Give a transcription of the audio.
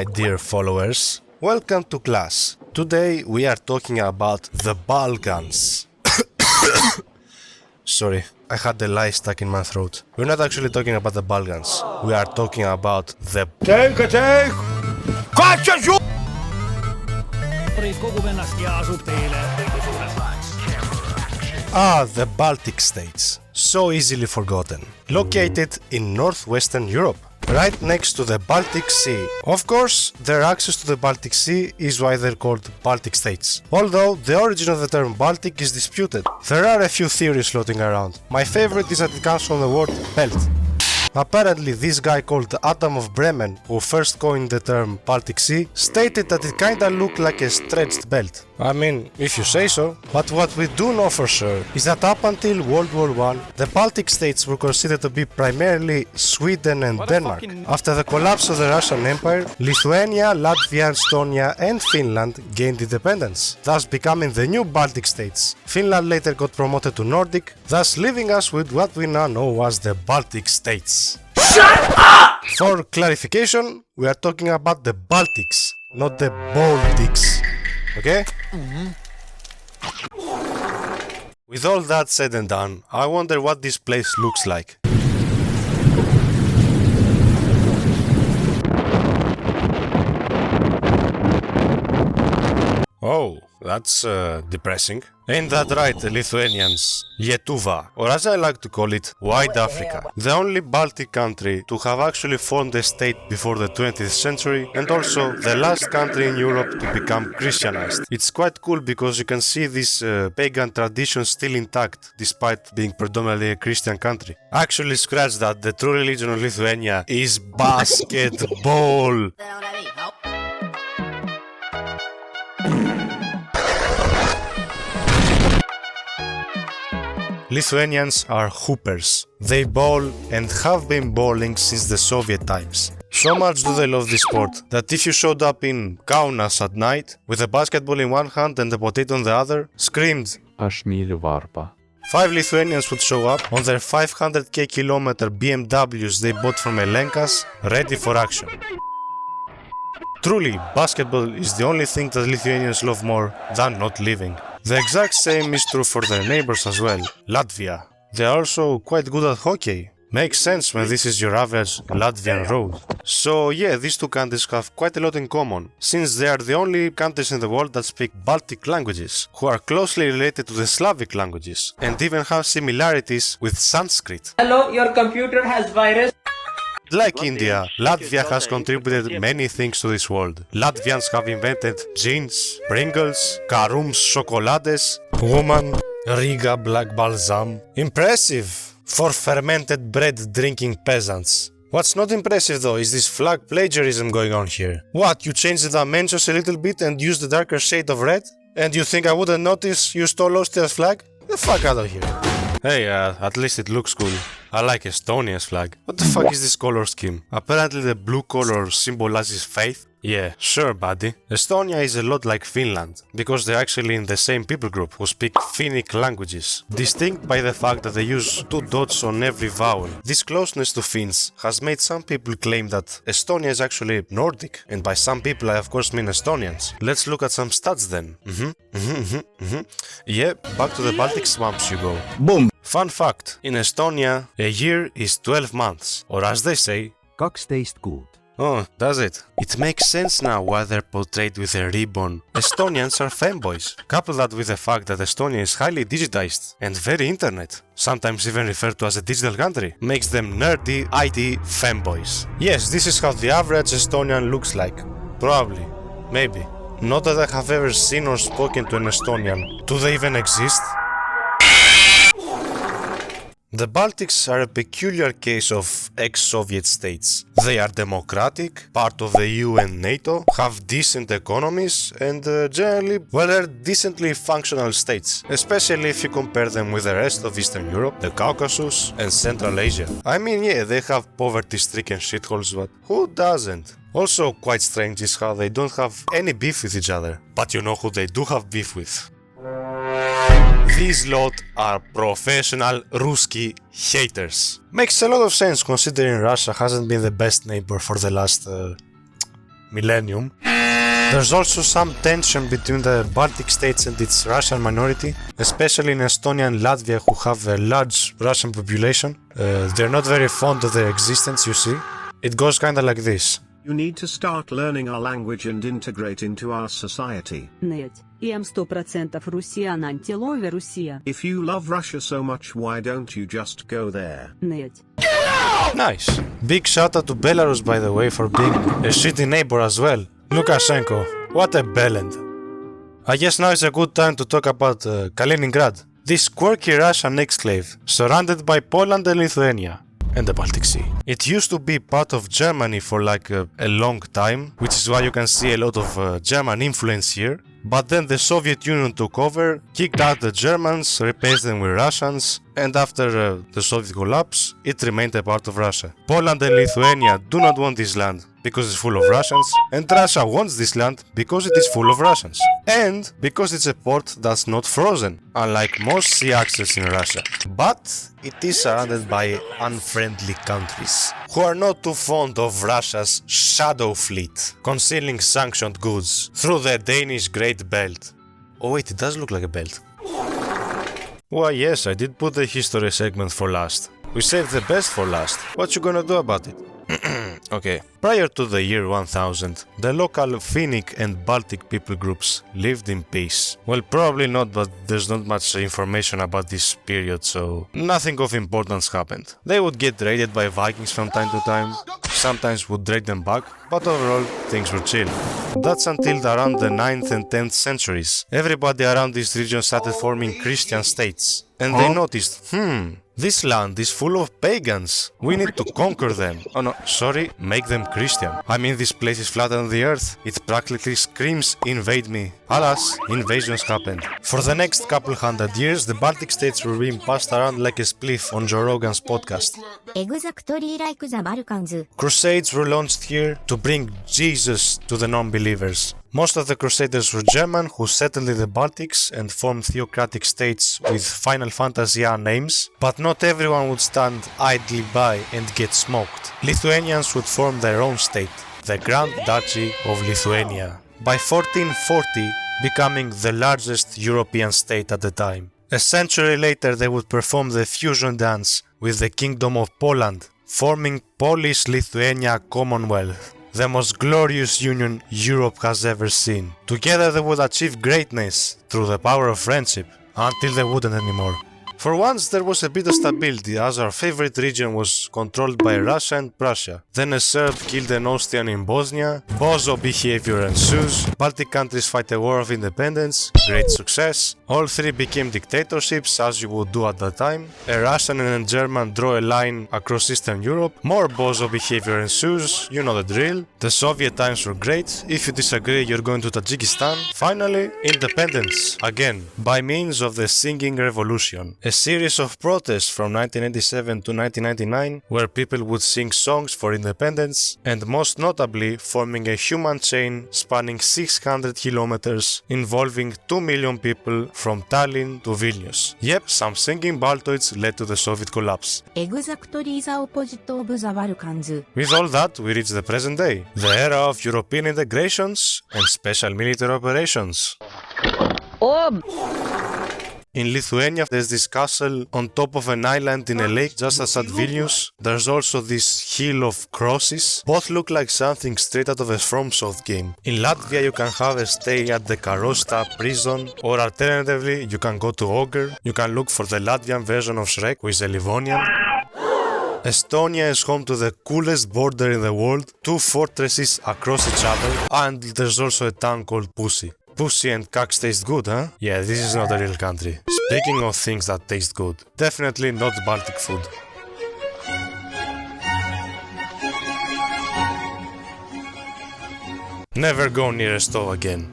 my dear followers. Welcome to class. Today we are talking about the Balkans. Sorry, I had the lie stuck in my throat. We're not actually talking about the Balkans. We are talking about the... the Baltic states. So easily forgotten. Located in northwestern Europe, right next to the Baltic Sea. Of course, their access to the Baltic Sea is why they're called Baltic states. Although the origin of the term Baltic is disputed. There are a few theories floating around. My favorite is that it comes from the word belt. Apparently, this guy called Adam of Bremen, who first coined the term Baltic Sea, stated that it kinda looked like a stretched belt. I mean, if you say so. But what we do know for sure is that up until World War I, the Baltic states were considered to be primarily Sweden and Denmark. After the collapse of the Russian Empire, Lithuania, Latvia, Estonia and Finland gained independence, thus becoming the new Baltic states. Finland later got promoted to Nordic, thus leaving us with what we now know as the Baltic states. Shut up! For clarification, we are talking about the Baltics, not the Baltics. Okay? With all that said and done, I wonder what this place looks like. Oh, that's depressing. Ain't that right, Lithuanians? Lietuva, or as I like to call it, White Africa. The only Baltic country to have actually formed a state before the 20th century, and also the last country in Europe to become Christianized. It's quite cool because you can see this pagan tradition still intact, despite being predominantly a Christian country. Actually, scratch that, the true religion of Lithuania is basketball! Lithuanians are hoopers. They ball and have been balling since the Soviet times. So much do they love this sport that if you showed up in Kaunas at night with a basketball in one hand and a potato in the other, screamed, 5 Lithuanians would show up on their 500k kilometer BMWs they bought from Elenkas, ready for action. Truly, basketball is the only thing that Lithuanians love more than not living. The exact same is true for their neighbors as well, Latvia. They are also quite good at hockey. Makes sense when this is your average Latvian road. So yeah, these two countries have quite a lot in common, since they are the only countries in the world that speak Baltic languages, who are closely related to the Slavic languages, and even have similarities with Sanskrit. Hello, your computer has virus. Like India, Latvia has contributed many things to this world. Latvians have invented jeans, Pringles, Karums chocolades, woman, Riga black balsam. Impressive for fermented bread drinking peasants. What's not impressive though is this flag plagiarism going on here. What, you changed the dimensions a little bit and used a darker shade of red? And you think I wouldn't notice you stole Austria's flag? The fuck out of here. Hey, at least it looks cool. I like Estonia's flag. What the fuck is this color scheme? Apparently the blue color symbolizes faith. Yeah, sure buddy. Estonia is a lot like Finland, because they're actually in the same people group who speak Finnic languages, distinct by the fact that they use 2 dots on every vowel. This closeness to Finns has made some people claim that Estonia is actually Nordic, and by some people I of course mean Estonians. Let's look at some stats then. Yeah, back to the Baltic swamps you go. Boom! Fun fact, in Estonia, a year is 12 months, or as they say, 12 kuud. Oh, does it? It makes sense now why they're portrayed with a ribbon. Estonians are femboys. Couple that with the fact that Estonia is highly digitized and very internet, sometimes even referred to as a digital country, makes them nerdy IT femboys. Yes, this is how the average Estonian looks like. Probably. Maybe. Not that I have ever seen or spoken to an Estonian. Do they even exist? The Baltics are a peculiar case of ex-Soviet states. They are democratic, part of the EU and NATO, have decent economies, and generally, well, they're decently functional states, especially if you compare them with the rest of Eastern Europe, the Caucasus, and Central Asia. I mean, yeah, they have poverty-stricken shitholes, but who doesn't? Also quite strange is how they don't have any beef with each other. But you know who they do have beef with? These lot are professional Ruski haters. Makes a lot of sense considering Russia hasn't been the best neighbor for the last millennium. There's also some tension between the Baltic states and its Russian minority, especially in Estonia and Latvia, who have a large Russian population. They're not very fond of their existence, you see. It goes kinda like this. You need to start learning our language and integrate into our society. Нет, им 100% Русия антилове Русия. If you love Russia so much, why don't you just go there? Нет. Nice. Big shout out to Belarus, by the way, for being a shitty neighbor as well. Lukashenko, what a bellend. I guess now is a good time to talk about Kaliningrad, this quirky Russian exclave surrounded by Poland and Lithuania and the Baltic Sea. It used to be part of Germany for like a long time, which is why you can see a lot of German influence here. But then the Soviet Union took over, kicked out the Germans, replaced them with Russians, and after the Soviet collapse, it remained a part of Russia. Poland and Lithuania do not want this land because it's full of Russians, and Russia wants this land because it is full of Russians. And because it's a port that's not frozen, unlike most sea access in Russia. But it is surrounded by unfriendly countries, who are not too fond of Russia's shadow fleet, concealing sanctioned goods through the Danish Great Belt. Oh wait, it does look like a belt. Why yes, I did put the history segment for last. We saved the best for last. What you gonna do about it? Okay. Prior to the year 1000, the local Finnic and Baltic people groups lived in peace. Well, probably not, but there's not much information about this period, so nothing of importance happened. They would get raided by Vikings from time to time, sometimes would raid them back, but overall, things were chill. That's until around the 9th and 10th centuries. Everybody around this region started forming Christian states. And they noticed, this land is full of pagans. We need to conquer them. Oh no, sorry, make them Christian. I mean, this place is flat on the earth. It practically screams, invade me. Alas, invasions happened. For the next couple hundred years, the Baltic states were being passed around like a spliff on Joe Rogan's podcast. Exactly like the Balkans. Crusades were launched here to bring Jesus to the non-believers. Most of the Crusaders were German, who settled in the Baltics and formed theocratic states with Final Fantasy names, but not everyone would stand idly by and get smoked. Lithuanians would form their own state, the Grand Duchy of Lithuania, by 1440 becoming the largest European state at the time. A century later they would perform the fusion dance with the Kingdom of Poland, forming Polish-Lithuania Commonwealth, the most glorious union Europe has ever seen. Together they would achieve greatness through the power of friendship, until they wouldn't anymore. For once there was a bit of stability, as our favorite region was controlled by Russia and Prussia. Then a Serb killed an Austrian in Bosnia, Bozo behavior ensues, Baltic countries fight a war of independence, great success, all three became dictatorships as you would do at that time, a Russian and a German draw a line across Eastern Europe, more Bozo behavior ensues, you know the drill, the Soviet times were great, if you disagree you're going to Tajikistan, finally independence, again, by means of the Singing Revolution. A series of protests from 1987 to 1999 where people would sing songs for independence and most notably forming a human chain spanning 600 kilometers involving 2 million people from Tallinn to Vilnius. Yep, some singing Baltoids led to the Soviet collapse. Exactly the opposite of the Balkans. With all that, we reach the present day, the era of European integrations and special military operations. In Lithuania, there's this castle on top of an island in a lake just outside Vilnius. There's also this hill of crosses. Both look like something straight out of a FromSoft game. In Latvia, you can have a stay at the Karosta prison, or alternatively, you can go to Ogre. You can look for the Latvian version of Shrek, who is a Livonian. Estonia is home to the coolest border in the world, two fortresses across each other, and there's also a town called Pussy. Pussy and cocks taste good, huh? Yeah, this is not a real country. Speaking of things that taste good, definitely not Baltic food. Never go near a stove again.